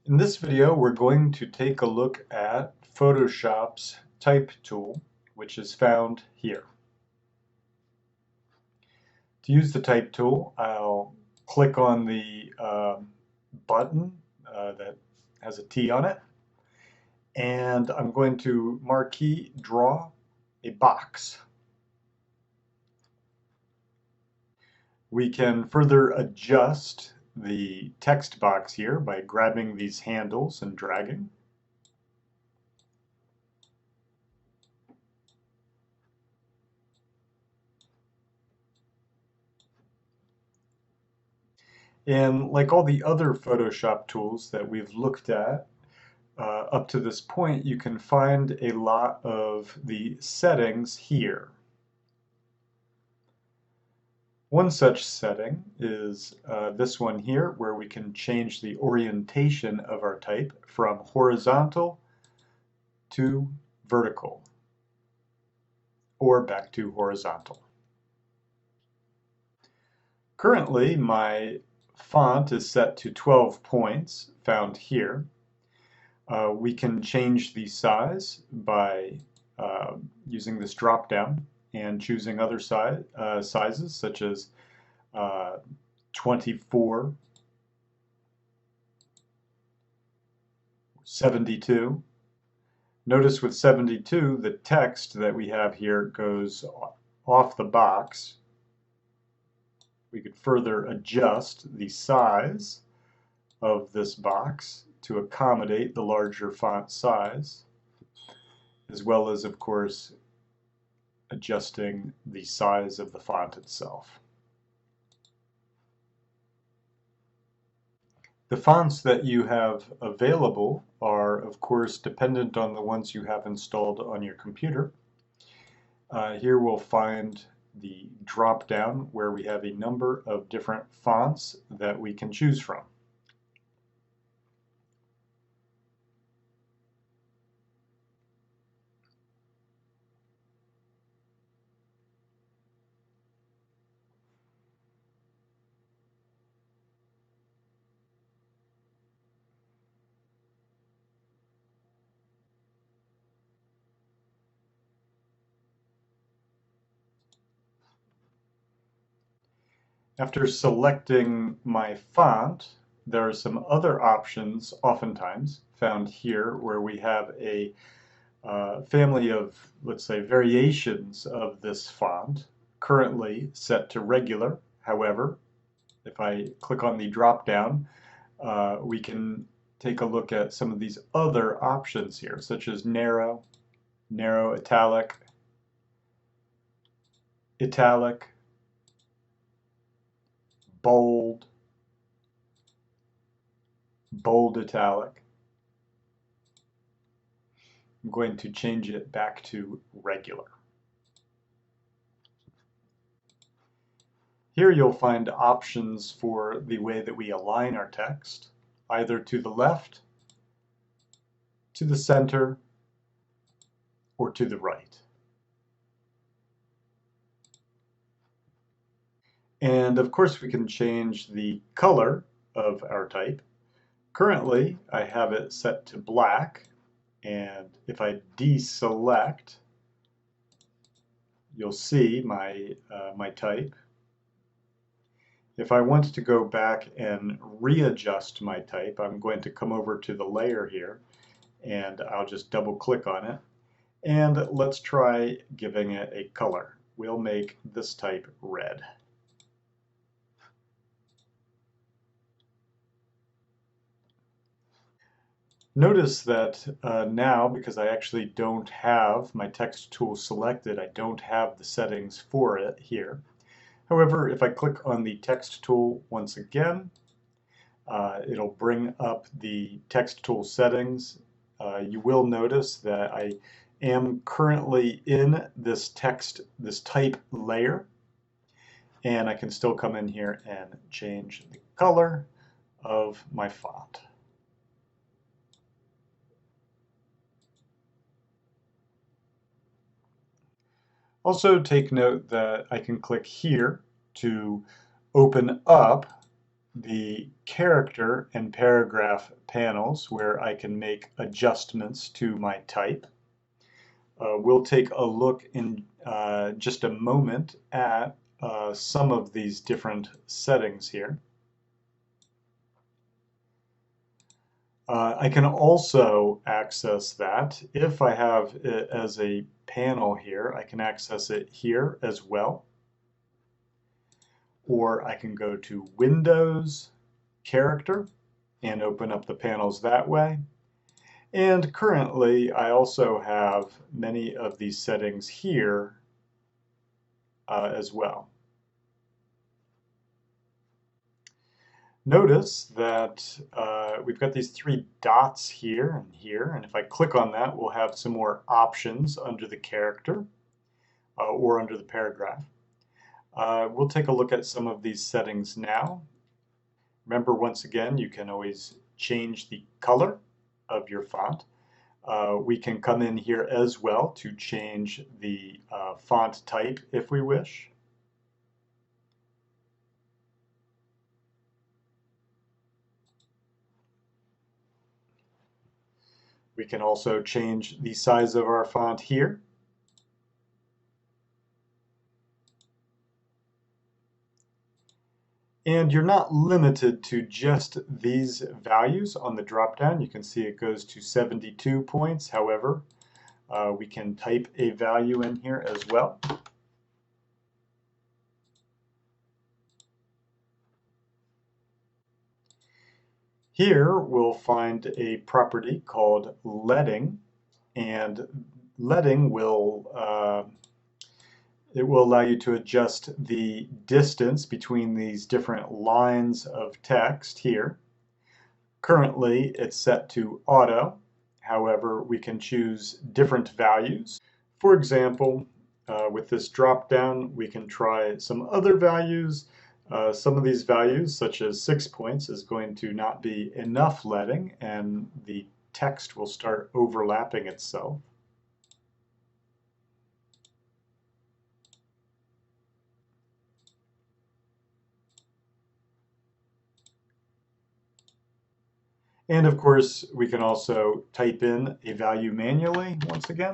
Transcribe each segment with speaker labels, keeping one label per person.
Speaker 1: In this video, we're going to take a look at Photoshop's Type tool, which is found here. To use the Type tool, I'll click on the button that has a T on it, and I'm going to marquee draw a box. We can further adjust the text box here by grabbing these handles and dragging. And like all the other Photoshop tools that we've looked at up to this point, you can find a lot of the settings here. One such setting is this one here, where we can change the orientation of our type from horizontal to vertical, or back to horizontal. Currently, my font is set to 12 points, found here. We can change the size by using this drop down and choosing other sizes such as 24, 72. Notice with 72, the text that we have here goes off the box. We could further adjust the size of this box to accommodate the larger font size, as well as, of course, adjusting the size of the font itself. The fonts that you have available are, of course, dependent on the ones you have installed on your computer. Here we'll find the drop down where we have a number of different fonts that we can choose from. After selecting my font, there are some other options oftentimes found here where we have a family of, let's say, variations of this font, currently set to regular. However, if I click on the drop down, we can take a look at some of these other options here, such as narrow, narrow italic, italic, bold, bold italic. I'm going to change it back to regular. Here you'll find options for the way that we align our text, either to the left, to the center, or to the right. And of course we can change the color of our type. Currently I have it set to black, and if I deselect, you'll see my type. If I want to go back and readjust my type, I'm going to come over to the layer here, and I'll just double click on it. And let's try giving it a color. We'll make this type red. Notice that now, because I actually don't have my text tool selected, I don't have the settings for it here. However, if I click on the text tool once again, it'll bring up the text tool settings. You will notice that I am currently in this type layer, and I can still come in here and change the color of my font. Also take note that I can click here to open up the character and paragraph panels where I can make adjustments to my type. We'll take a look in just a moment at some of these different settings here. I can also access that. If I have it as a panel here, I can access it here as well. Or I can go to Windows, Character, and open up the panels that way. And currently, I also have many of these settings here as well. Notice that we've got these three dots here, and if I click on that, we'll have some more options under the character or under the paragraph. We'll take a look at some of these settings now. Remember, once again, you can always change the color of your font. We can come in here as well to change the font type if we wish. We can also change the size of our font here. And you're not limited to just these values on the drop-down. You can see it goes to 72 points. However, we can type a value in here as well. Here we'll find a property called leading, and leading will it will allow you to adjust the distance between these different lines of text here. Currently, it's set to auto. However, we can choose different values. For example, with this drop-down, we can try some other values. Some of these values, such as 6 points, is going to not be enough leading, and the text will start overlapping itself. And of course, we can also type in a value manually once again,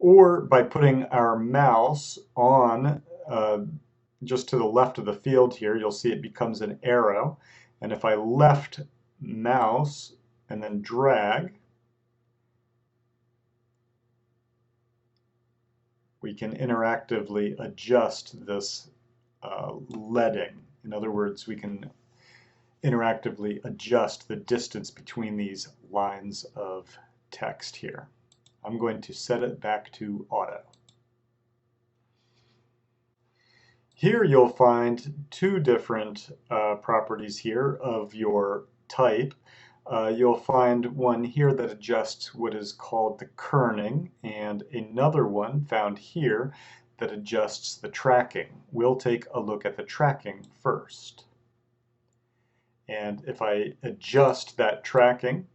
Speaker 1: or by putting our mouse on just to the left of the field here, you'll see it becomes an arrow. And if I left mouse and then drag, we can interactively adjust this leading. In other words, we can interactively adjust the distance between these lines of text here. I'm going to set it back to auto. Here you'll find two different properties here of your type. You'll find one here that adjusts what is called the kerning, and another one found here that adjusts the tracking. We'll take a look at the tracking first. And if I adjust that tracking,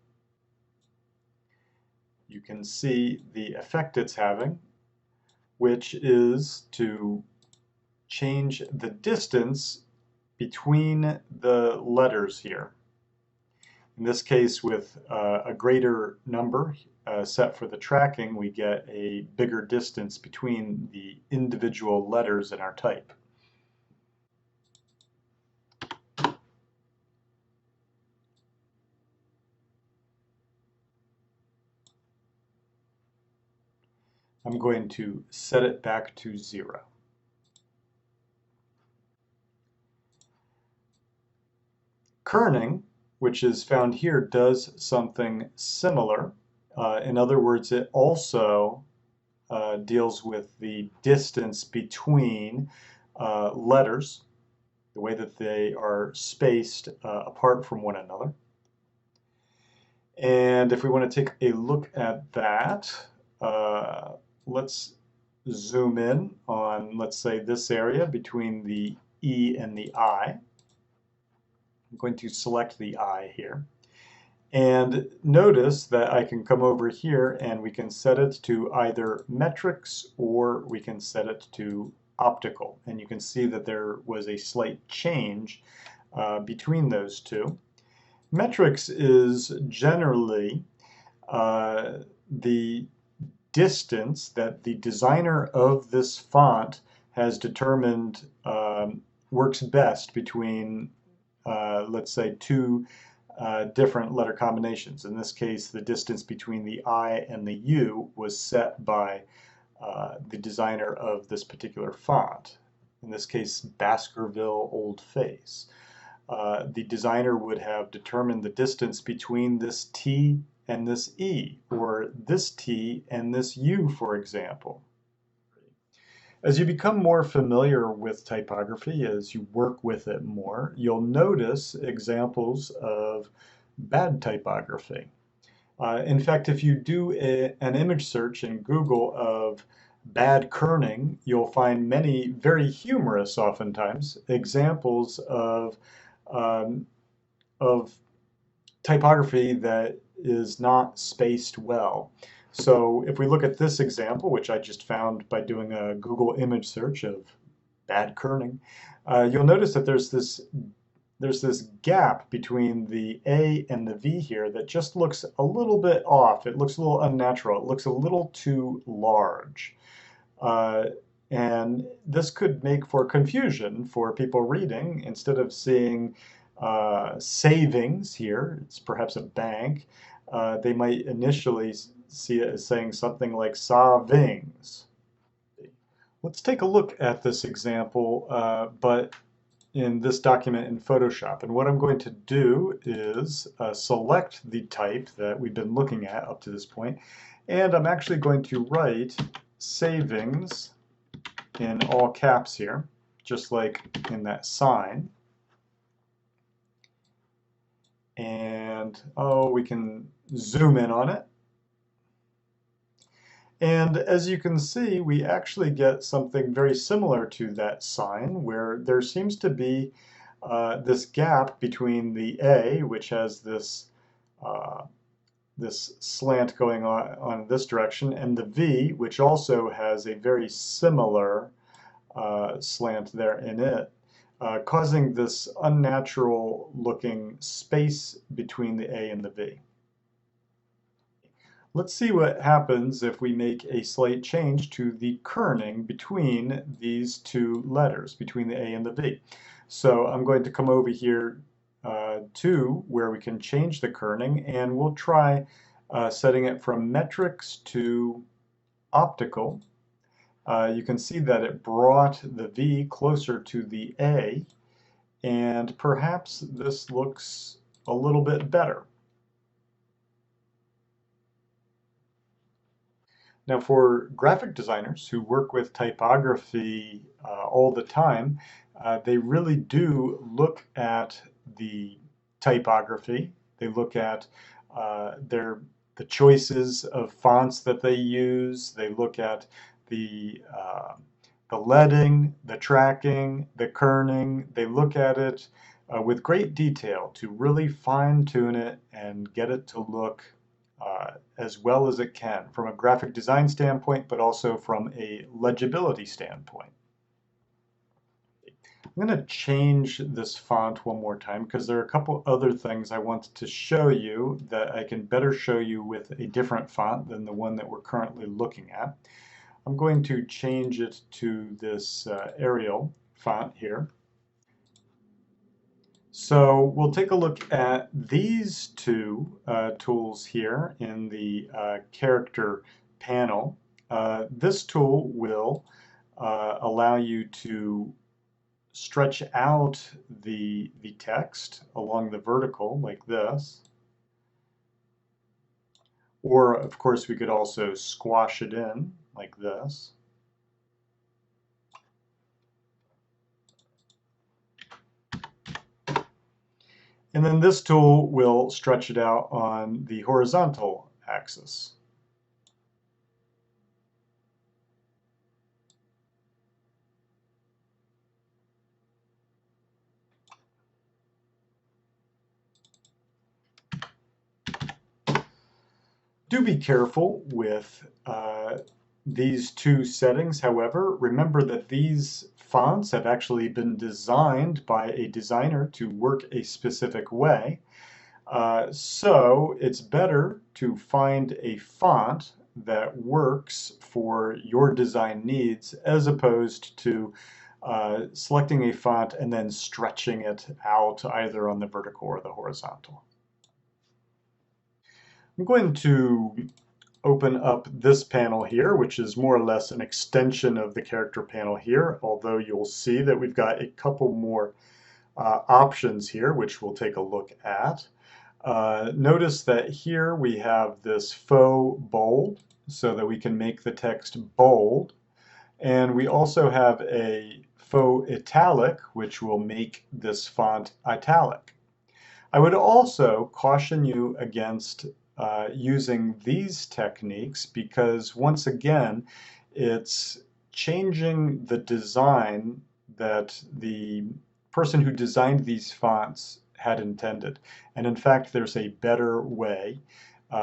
Speaker 1: you can see the effect it's having, which is to change the distance between the letters here. In this case, with a greater number set for the tracking, we get a bigger distance between the individual letters in our type. I'm going to set it back to 0. Kerning, which is found here, does something similar. In other words, it also deals with the distance between letters, the way that they are spaced apart from one another. And if we want to take a look at that, let's zoom in on, let's say, this area between the E and the I. I'm going to select the I here. And notice that I can come over here and we can set it to either metrics or we can set it to optical. And you can see that there was a slight change between those two. Metrics is generally the distance that the designer of this font has determined works best between, let's say, two different letter combinations. In this case, the distance between the I and the U was set by the designer of this particular font. In this case, Baskerville Old Face. The designer would have determined the distance between this T and this E, or this T and this U, for example. As you become more familiar with typography, as you work with it more, you'll notice examples of bad typography. In fact, if you do an image search in Google of BadKerning, you'll find many very humorous, oftentimes, examples of typography that is not spaced well. So if we look at this example, which I just found by doing a Google image search of BadKerning, you'll notice that there's this gap between the A and the V here that just looks a little bit off. It looks a little unnatural. It looks a little too large. And this could make for confusion for people reading. Instead of seeing savings here, it's perhaps a bank, they might initially see it as saying something like savings. Let's take a look at this example, but in this document in Photoshop. And what I'm going to do is select the type that we've been looking at up to this point, and I'm actually going to write savings in all caps here, just like in that sign. And we can zoom in on it. And as you can see, we actually get something very similar to that sign, where there seems to be this gap between the A, which has this this slant going on this direction, and the V, which also has a very similar slant there in it, causing this unnatural looking space between the A and the V. Let's see what happens if we make a slight change to the kerning between these two letters, between the A and the V. So I'm going to come over here to where we can change the kerning, and we'll try setting it from metrics to optical. You can see that it brought the V closer to the A, and perhaps this looks a little bit better. Now, for graphic designers who work with typography all the time, they really do look at the typography. They look at the choices of fonts that they use. They look at the leading, the tracking, the kerning. They look at it with great detail to really fine-tune it and get it to look as well as it can from a graphic design standpoint, but also from a legibility standpoint. I'm going to change this font one more time because there are a couple other things I want to show you that I can better show you with a different font than the one that we're currently looking at. I'm going to change it to this Arial font here. So we'll take a look at these two tools here in the character panel. This tool will allow you to stretch out the text along the vertical like this. Or, of course, we could also squash it in like this. And then this tool will stretch it out on the horizontal axis. Do be careful with these two settings, however, remember that these fonts have actually been designed by a designer to work a specific way. So it's better to find a font that works for your design needs as opposed to selecting a font and then stretching it out either on the vertical or the horizontal. I'm going to open up this panel here, which is more or less an extension of the character panel here, although you'll see that we've got a couple more options here, which we'll take a look at. Notice that here we have this faux bold so that we can make the text bold. And we also have a faux italic, which will make this font italic. I would also caution you against using these techniques because once again, it's changing the design that the person who designed these fonts had intended. And in fact, there's a better way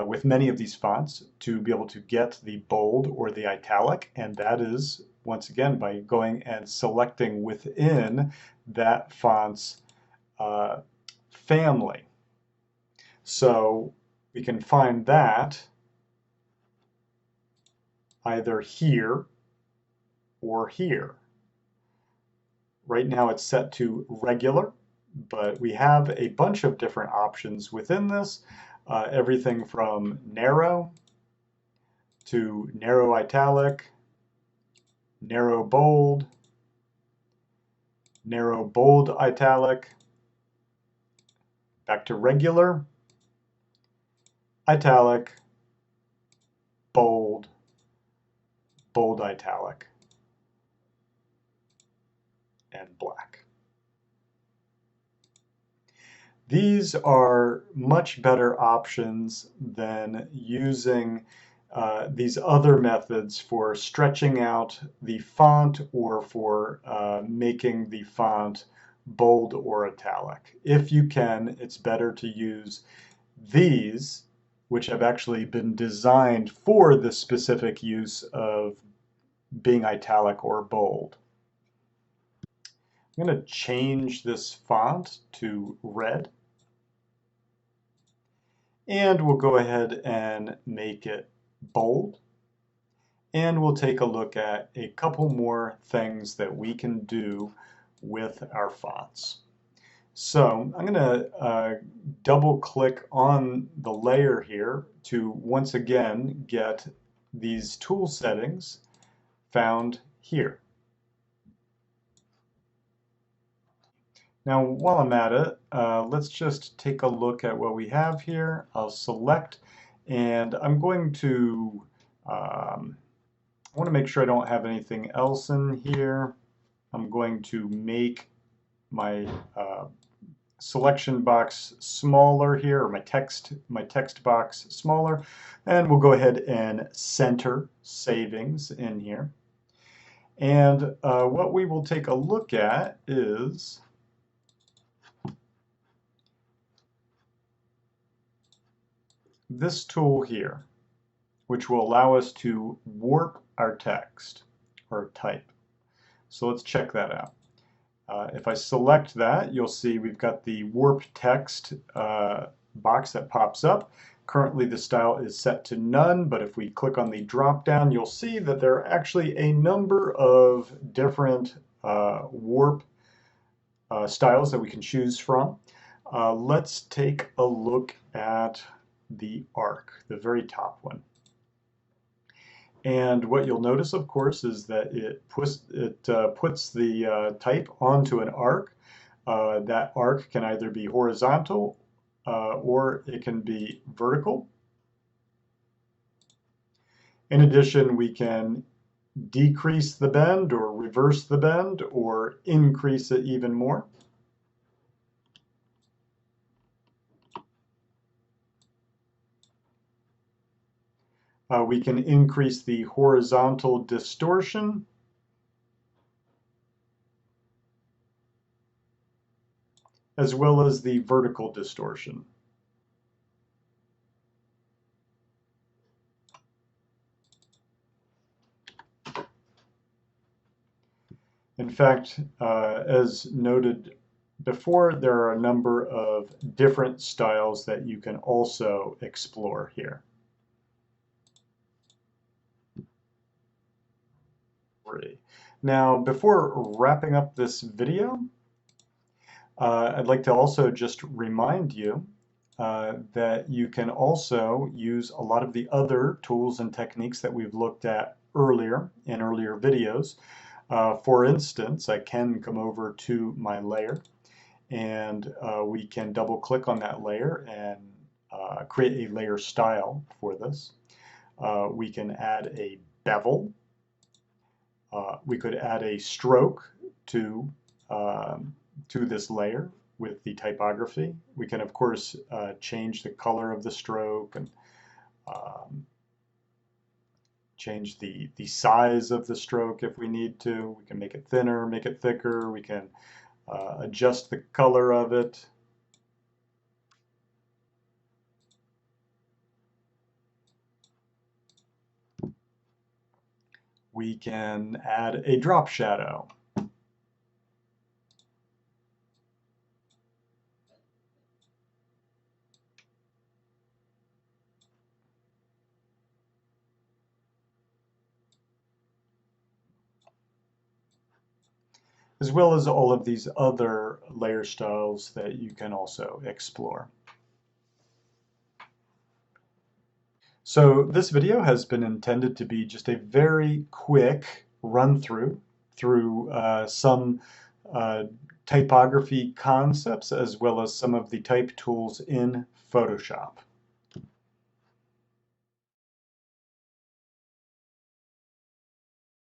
Speaker 1: with many of these fonts to be able to get the bold or the italic, and that is, once again, by going and selecting within that font's family. So we can find that either here or here. Right now it's set to regular, but we have a bunch of different options within this, everything from narrow to narrow italic, narrow bold italic, back to regular, italic, bold italic, and black. These are much better options than using these other methods for stretching out the font or for making the font bold or italic. If you can, it's better to use these, which have actually been designed for the specific use of being italic or bold. I'm going to change this font to red. And we'll go ahead and make it bold. And we'll take a look at a couple more things that we can do with our fonts. So I'm going to double click on the layer here to once again get these tool settings found here. Now, while I'm at it, let's just take a look at what we have here. I'll select, and I'm going to, I want to make sure I don't have anything else in here. I'm going to make my selection box smaller here, or my text box smaller, and we'll go ahead and center savings in here. And what we will take a look at is this tool here, which will allow us to warp our text or type. So let's check that out. If I select that, you'll see we've got the warp text box that pops up. Currently the style is set to none, but if we click on the drop down, you'll see that there are actually a number of different warp styles that we can choose from. Let's take a look at the arc, the very top one. And what you'll notice, of course, is that it puts the type onto an arc. That arc can either be horizontal or it can be vertical. In addition, we can decrease the bend or reverse the bend or increase it even more. We can increase the horizontal distortion. As well as the vertical distortion. In fact, as noted before, there are a number of different styles that you can also explore here. Now, before wrapping up this video, I'd like to also just remind you that you can also use a lot of the other tools and techniques that we've looked at earlier in earlier videos. For instance, I can come over to my layer and we can double click on that layer and create a layer style for this. We can add a bevel. We could add a stroke to this layer with the typography. We can, of course, change the color of the stroke and change the size of the stroke if we need to. We can make it thinner, make it thicker. We can adjust the color of it. We can add a drop shadow. As well as all of these other layer styles that you can also explore. So this video has been intended to be just a very quick run through some typography concepts as well as some of the type tools in Photoshop.